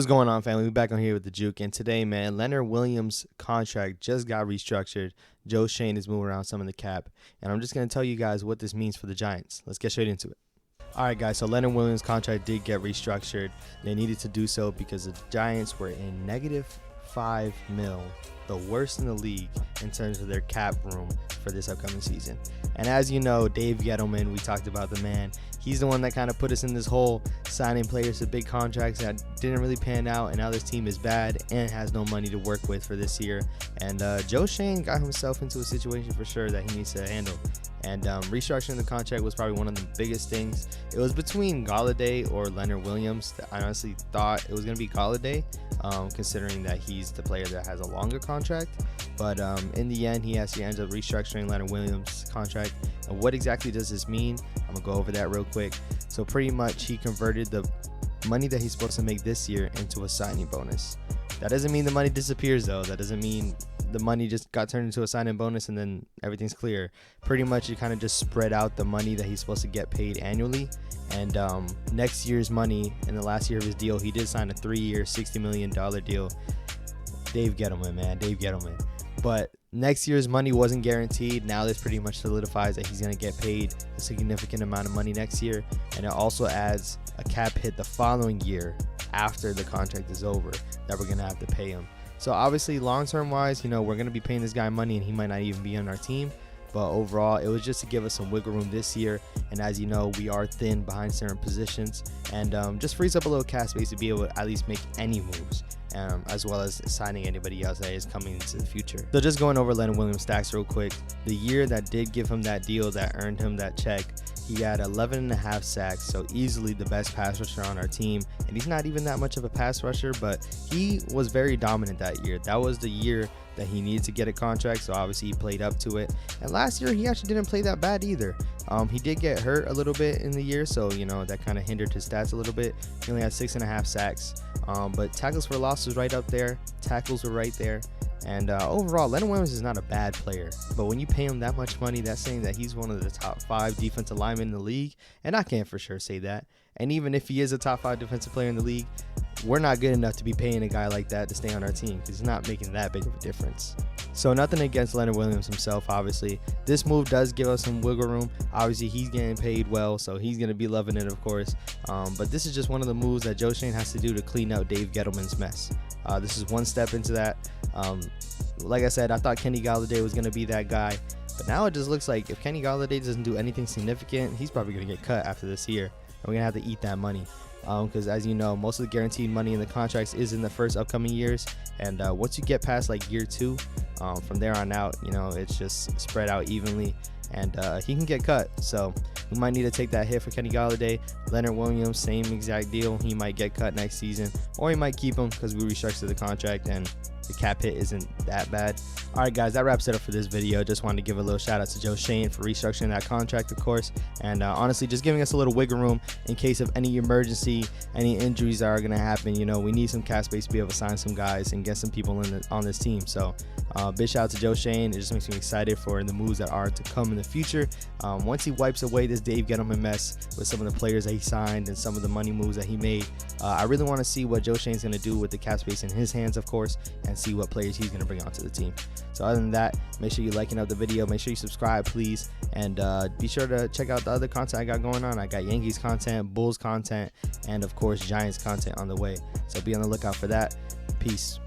What's going on, family? We're back on here with the Juke, and today, man, Leonard Williams' contract just got restructured. Joe Schoen is moving around some of the cap, and I'm just going to tell you guys what this means for the Giants. Let's get straight into it. All right, guys, so Leonard Williams' contract did get restructured. They needed to do so because the Giants were in negative $5 million, the worst in the league in terms of their cap room for this upcoming season. And as you know, Dave Gettleman, we talked about the man. He's the one that kind of put us in this hole, signing players to big contracts that didn't really pan out, and now this team is bad and has no money to work with for this year. And Joe Schoen got himself into a situation for sure that he needs to handle. And restructuring the contract was probably one of the biggest things. It was between Golladay or Leonard Williams. I honestly thought it was going to be Golladay, considering that he's the player that has a longer contract. But in the end, he actually ends up restructuring Leonard Williams' contract. And what exactly does this mean? I'm going to go over that real quick. So pretty much he converted the money that he's supposed to make this year into a signing bonus. That doesn't mean the money disappears, though. That doesn't mean the money just got turned into a signing bonus and then everything's clear. Pretty much it kind of just spread out the money that he's supposed to get paid annually. And next year's money, in the last year of his deal, he did sign a 3-year, $60 million deal. Dave Gettleman, man, Dave Gettleman. But next year's money wasn't guaranteed. Now this pretty much solidifies that he's going to get paid a significant amount of money next year. And it also adds a cap hit the following year after the contract is over that we're going to have to pay him. So obviously long-term wise, we're going to be paying this guy money and he might not even be on our team. But overall, it was just to give us some wiggle room this year. And as you know, we are thin behind certain positions. And just frees up a little cap space to be able to at least make any moves. As well as signing anybody else that is coming into the future. So just going over Leonard Williams' stats real quick. The year that did give him that deal that earned him that check, he had 11.5 sacks, so easily the best pass rusher on our team. And he's not even that much of a pass rusher, but he was very dominant that year. That was the year that he needed to get a contract, so obviously he played up to it. And last year, he actually didn't play that bad either. He did get hurt a little bit in the year, so, that kind of hindered his stats a little bit. He only had 6.5 sacks, but tackles for loss was right up there. Tackles were right there. And overall, Leonard Williams is not a bad player, but when you pay him that much money, that's saying that he's one of the top 5 defensive linemen in the league, and I can't for sure say that. And even if he is a top 5 defensive player in the league, we're not good enough to be paying a guy like that to stay on our team because he's not making that big of a difference. So nothing against Leonard Williams himself, obviously. This move does give us some wiggle room. Obviously, he's getting paid well, so he's going to be loving it, of course. But this is just one of the moves that Joe Schoen has to do to clean up Dave Gettleman's mess. This is one step into that. Like I said, I thought Kenny Golladay was going to be that guy. But now it just looks like if Kenny Golladay doesn't do anything significant, he's probably going to get cut after this year. And we're going to have to eat that money. Because as you know, most of the guaranteed money in the contracts is in the first upcoming years. And once you get past like year 2, from there on out, it's just spread out evenly. And he can get cut. So we might need to take that hit for Kenny Golladay. Leonard Williams, same exact deal. He might get cut next season. Or he might keep him because we restructured the contract and the cap hit isn't that bad. All right, guys, that wraps it up for this video. Just wanted to give a little shout out to Joe Schoen for restructuring that contract, of course, and honestly just giving us a little wiggle room in case of any emergency, any injuries that are going to happen. We need some cap space to be able to sign some guys and get some people on this team. So big shout out to Joe Schoen. It just makes me excited for the moves that are to come in the future. Once he wipes away this Dave Gettleman mess with some of the players that he signed and some of the money moves that he made, I really want to see what Joe Schoen's going to do with the cap space in his hands, of course, and see what players he's going to bring onto the team. So other than that, make sure you liking up the video, make sure you subscribe, please, and be sure to check out the other content I got going on. I got Yankees content, Bulls content, and of course Giants content on the way, so be on the lookout for that. Peace.